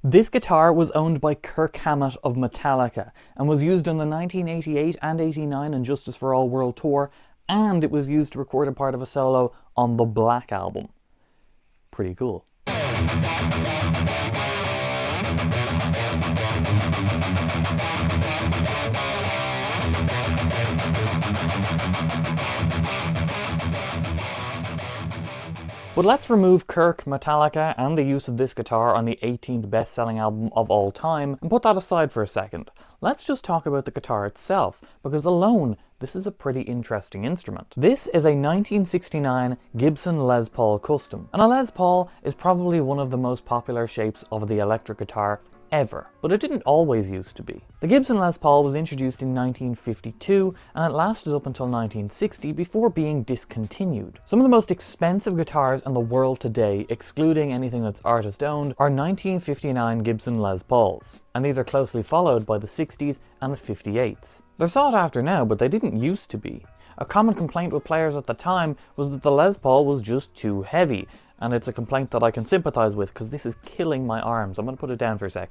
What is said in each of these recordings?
This guitar was owned by Kirk Hammett of Metallica and was used on the 1988 and 89 And Justice for All World Tour, and it was used to record a part of a solo on the Black album. Pretty cool. But let's remove Kirk, Metallica, and the use of this guitar on the 18th best-selling album of all time and put that aside for a second. Let's just talk about the guitar itself, because alone, this is a pretty interesting instrument. This is a 1969 Gibson Les Paul Custom, and a Les Paul is probably one of the most popular shapes of the electric guitar ever, but it didn't always used to be. The Gibson Les Paul was introduced in 1952 and it lasted up until 1960 before being discontinued. Some of the most expensive guitars in the world today, excluding anything that's artist owned, are 1959 Gibson Les Pauls, and these are closely followed by the 60s and the 58s. They're sought after now, but they didn't used to be. A common complaint with players at the time was that the Les Paul was just too heavy, and it's a complaint that I can sympathize with because this is killing my arms. I'm going to put it down for a sec.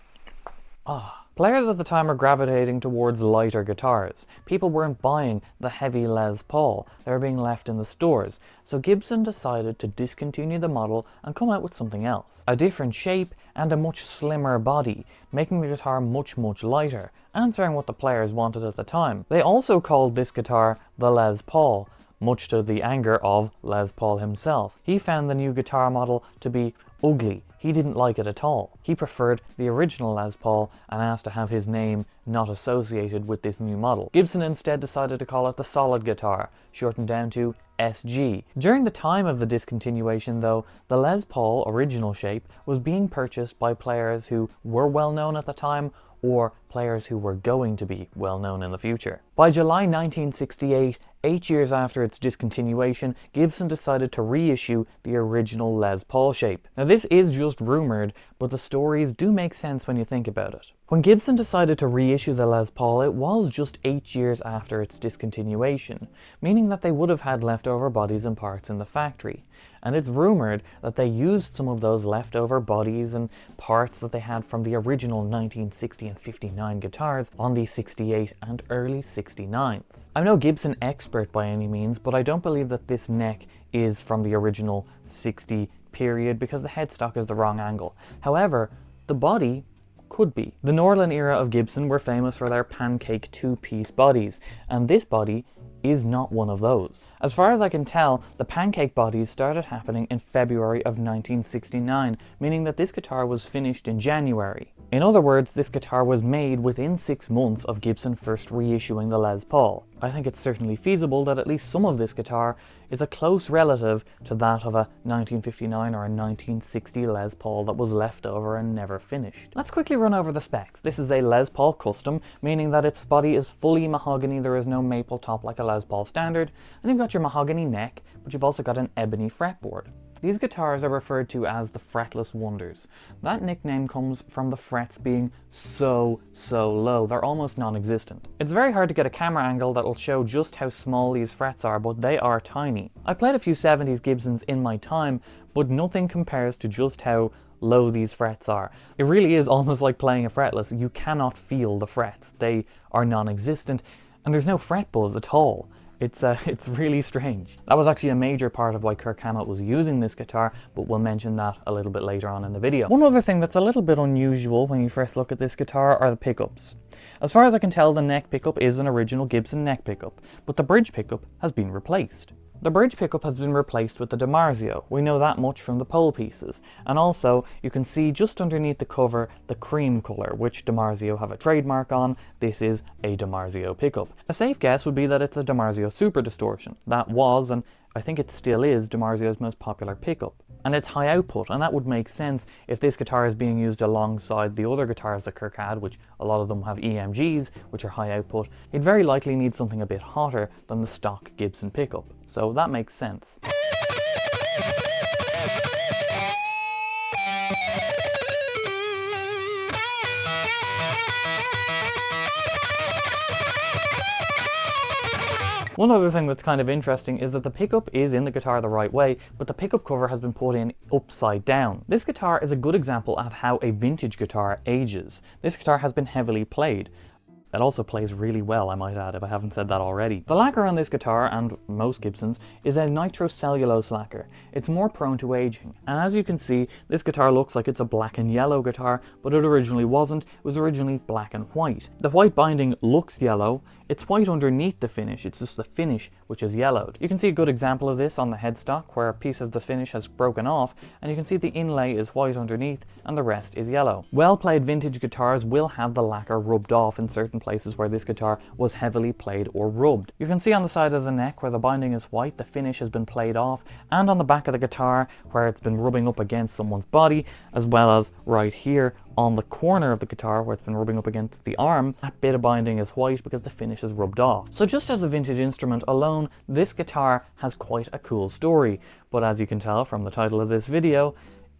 Players at the time were gravitating towards lighter guitars. People weren't buying the heavy Les Paul, they were being left in the stores, so Gibson decided to discontinue the model and come out with something else. A different shape and a much slimmer body, making the guitar much lighter, answering what the players wanted at the time. They also called this guitar the Les Paul, much to the anger of Les Paul himself. He found the new guitar model to be ugly. He didn't like it at all. He preferred the original Les Paul and asked to have his name not associated with this new model. Gibson instead decided to call it the solid guitar, shortened down to SG. During the time of the discontinuation though, the Les Paul original shape was being purchased by players who were well known at the time or players who were going to be well known in the future. By July 1968, 8 years after its discontinuation, Gibson decided to reissue the original Les Paul shape. Now this is just rumoured, but the stories do make sense when you think about it. When Gibson decided to reissue the Les Paul, it was just 8 years after its discontinuation, meaning that they would have had leftover bodies and parts in the factory. And it's rumoured that they used some of those leftover bodies and parts that they had from the original 1960 and 59 guitars on the 68 and early 69s. I'm no Gibson expert by any means, but I don't believe that this neck is from the original 60 period because the headstock is the wrong angle. However, the body could be. The Norlin era of Gibson were famous for their pancake two-piece bodies, and this body is not one of those. As far as I can tell, the pancake bodies started happening in February of 1969, meaning that this guitar was finished in January. In other words, this guitar was made within 6 months of Gibson first reissuing the Les Paul. I think it's certainly feasible that at least some of this guitar is a close relative to that of a 1959 or a 1960 Les Paul that was left over and never finished. Let's quickly run over the specs. This is a Les Paul Custom, meaning that its body is fully mahogany, there is no maple top like a Les Paul standard, and you've got your mahogany neck, but you've also got an ebony fretboard. These guitars are referred to as the fretless wonders. That nickname comes from the frets being so low, they're almost non-existent. It's very hard to get a camera angle that'll show just how small these frets are, but they are tiny. I played a few 70s Gibsons in my time, but nothing compares to just how low these frets are. It really is almost like playing a fretless. You cannot feel the frets. They are non-existent, and there's no fret buzz at all. It's really strange. That was actually a major part of why Kirk Hammett was using this guitar, but we'll mention that a little bit later on in the video. One other thing that's a little bit unusual when you first look at this guitar are the pickups. As far as I can tell, the neck pickup is an original Gibson neck pickup, but the bridge pickup has been replaced. The bridge pickup has been replaced with the DiMarzio. We know that much from the pole pieces. And also, you can see just underneath the cover the cream colour, which DiMarzio have a trademark on. This is a DiMarzio pickup. A safe guess would be that it's a DiMarzio Super Distortion. That was, and I think it still is, DiMarzio's most popular pickup. And it's high output, and that would make sense if this guitar is being used alongside the other guitars that Kirk had, which a lot of them have EMGs, which are high output. He'd very likely need something a bit hotter than the stock Gibson pickup, so that makes sense. One other thing that's kind of interesting is that the pickup is in the guitar the right way, but the pickup cover has been put in upside down. This guitar is a good example of how a vintage guitar ages. This guitar has been heavily played. It also plays really well, I might add, if I haven't said that already. The lacquer on this guitar, and most Gibsons, is a nitrocellulose lacquer. It's more prone to aging. And as you can see, this guitar looks like it's a black and yellow guitar, but it originally wasn't. It was originally black and white. The white binding looks yellow. It's white underneath the finish, it's just the finish which is yellowed. You can see a good example of this on the headstock, where a piece of the finish has broken off, and you can see the inlay is white underneath and the rest is yellow. Well-played vintage guitars will have the lacquer rubbed off in certain places where this guitar was heavily played or rubbed. You can see on the side of the neck where the binding is white, the finish has been played off, and on the back of the guitar where it's been rubbing up against someone's body, as well as right here on the corner of the guitar where it's been rubbing up against the arm. That bit of binding is white because the finish is rubbed off. So just as a vintage instrument alone, this guitar has quite a cool story. But as you can tell from the title of this video,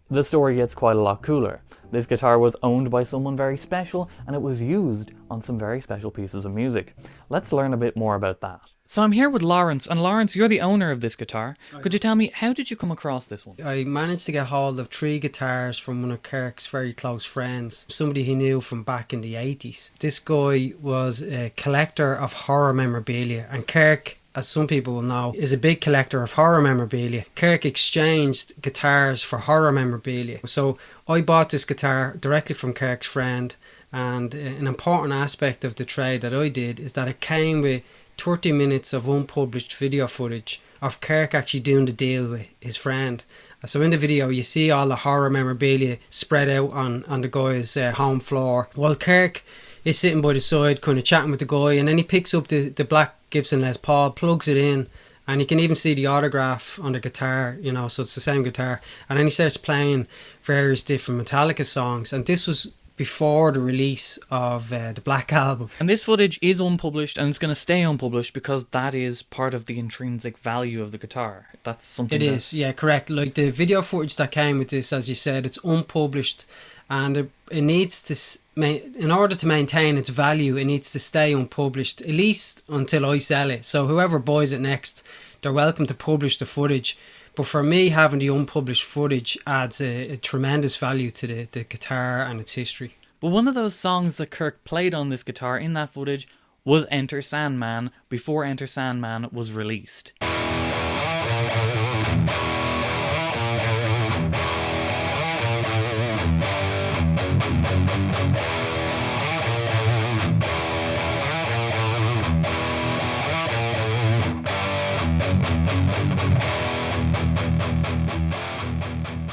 the story gets quite a lot cooler. This guitar was owned by someone very special, and it was used on some very special pieces of music. Let's learn a bit more about that. So I'm here with Lawrence, and Lawrence, you're the owner of this guitar. Could you tell me, how did you come across this one? I managed to get hold of 3 guitars from one of Kirk's very close friends, somebody he knew from back in the 80s. This guy was a collector of horror memorabilia, and Kirk, as some people will know, is a big collector of horror memorabilia. Kirk exchanged guitars for horror memorabilia. So I bought this guitar directly from Kirk's friend, and an important aspect of the trade that I did is that it came with 30 minutes of unpublished video footage of Kirk actually doing the deal with his friend. So in the video you see all the horror memorabilia spread out on the guy's home floor, while Kirk is sitting by the side kind of chatting with the guy, and then he picks up the black Gibson Les Paul, plugs it in, and you can even see the autograph on the guitar, you know, so it's the same guitar. And then he starts playing various different Metallica songs, and this was before the release of the Black Album. And this footage is unpublished, and it's going to stay unpublished because that is part of the intrinsic value of the guitar. That's something it is, yeah, correct. Like the video footage that came with this, as you said, it's unpublished, and it needs to, in order to maintain its value, it needs to stay unpublished, at least until I sell it. So whoever buys it next, they're welcome to publish the footage. But for me, having the unpublished footage adds a tremendous value to the guitar and its history. But one of those songs that Kirk played on this guitar in that footage was Enter Sandman, before Enter Sandman was released.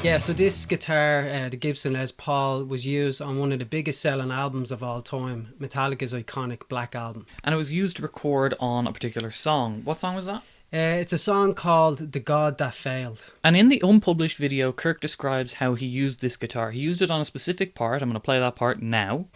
Yeah, so this guitar, the Gibson Les Paul, was used on one of the biggest selling albums of all time, Metallica's iconic Black Album. And it was used to record on a particular song. What song was that? It's a song called The God That Failed. And in the unpublished video, Kirk describes how he used this guitar. He used it on a specific part. I'm going to play that part now.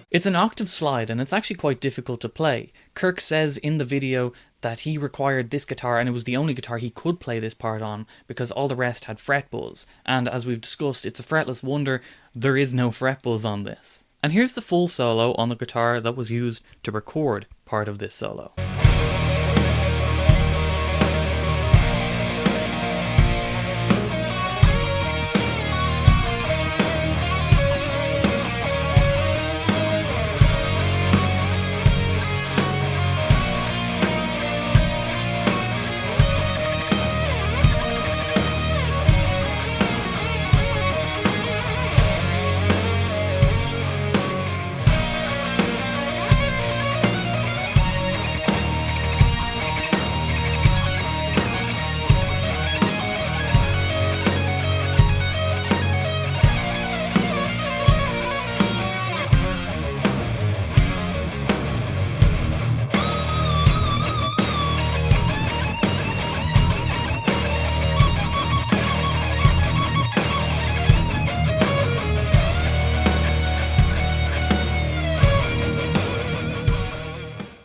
It's an octave slide, and it's actually quite difficult to play. Kirk says in the video that he required this guitar, and it was the only guitar he could play this part on because all the rest had fret buzz. And as we've discussed, it's a fretless wonder, there is no fret buzz on this. And here's the full solo on the guitar that was used to record part of this solo.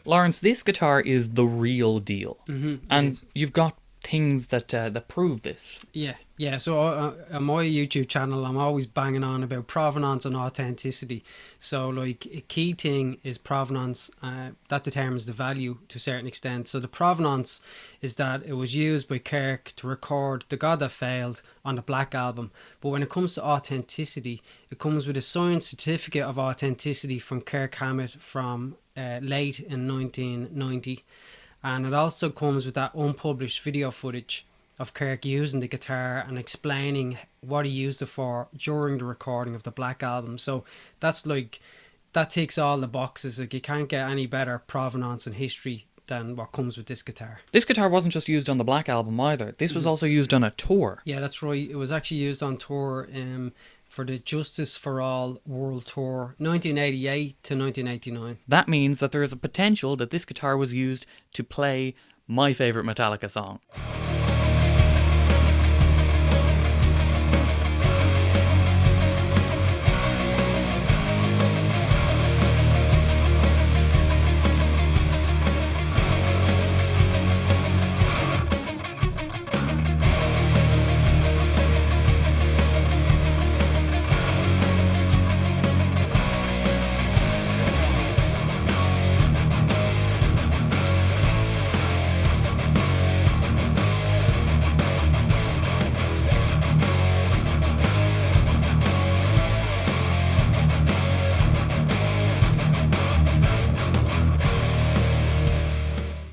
Lawrence, this guitar is the real deal. And you've got things that prove this. Yeah. So on my YouTube channel, I'm always banging on about provenance and authenticity. So like a key thing is provenance. That determines the value to a certain extent. So the provenance is that it was used by Kirk to record The God That Failed on the Black Album. But when it comes to authenticity, it comes with a signed certificate of authenticity from Kirk Hammett from late in 1990. And it also comes with that unpublished video footage of Kirk using the guitar and explaining what he used it for during the recording of the Black Album. So that's like, that ticks all the boxes. Like, you can't get any better provenance and history than what comes with this guitar. This guitar wasn't just used on the Black Album either. This was also used on a tour. Yeah, that's right. It was actually used on tour for the Justice for All World Tour, 1988 to 1989. That means that there is a potential that this guitar was used to play my favourite Metallica song.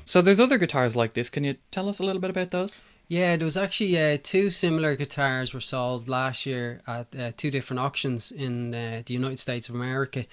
So there's other guitars like this. Can you tell us a little bit about those? Yeah, there was actually two similar guitars were sold last year at two different auctions in the United States of America.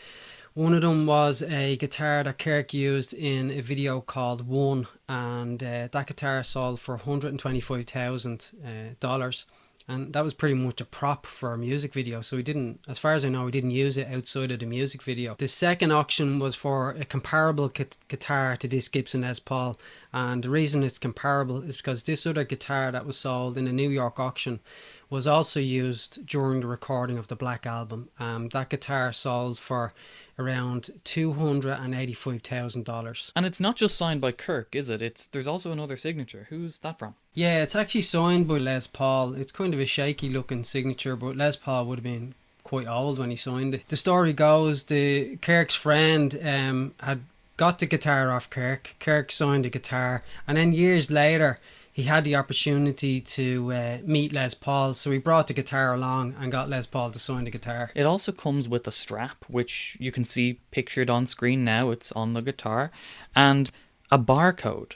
One of them was a guitar that Kirk used in a video called One, and that guitar sold for $125,000. And that was pretty much a prop for a music video. So he didn't, as far as I know, he didn't use it outside of the music video. The second auction was for a comparable guitar to this Gibson Les Paul. And the reason it's comparable is because this other guitar that was sold in a New York auction was also used during the recording of the Black Album. That guitar sold for around $285,000. And it's not just signed by Kirk, is it? There's also another signature. Who's that from? Yeah, it's actually signed by Les Paul. It's kind of a shaky looking signature, but Les Paul would have been quite old when he signed it. The story goes, the Kirk's friend had got the guitar off Kirk. Kirk signed the guitar, and then years later he had the opportunity to meet Les Paul, so he brought the guitar along and got Les Paul to sign the guitar. It also comes with a strap, which you can see pictured on screen now. It's on the guitar, and a barcode.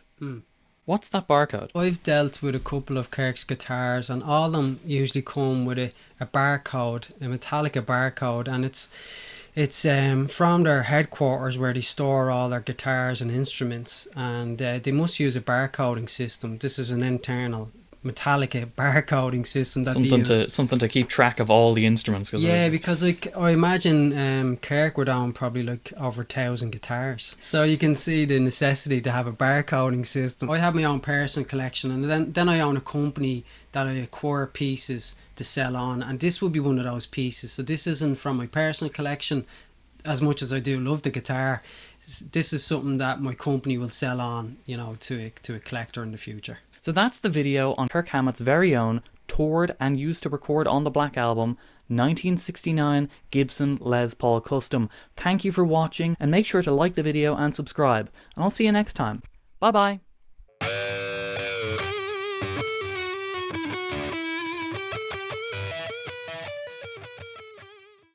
What's that barcode? I've dealt with a couple of Kirk's guitars, and all of them usually come with a barcode, a Metallica barcode, and it's from their headquarters where they store all their guitars and instruments, and they must use a barcoding system. This is an internal Metallica barcoding system that they use. Something to keep track of all the instruments. Yeah, because like I imagine Kirk would own probably like over 1,000 guitars, so you can see the necessity to have a barcoding system. I have my own personal collection, and then I own a company that I acquire pieces to sell on, and this will be one of those pieces. So this isn't from my personal collection, as much as I do love the guitar. This is something that my company will sell on, you know, to a collector in the future. So that's the video on Kirk Hammett's very own, toured and used to record on the Black Album, 1969 Gibson Les Paul Custom. Thank you for watching, and make sure to like the video and subscribe, and I'll see you next time. Bye bye.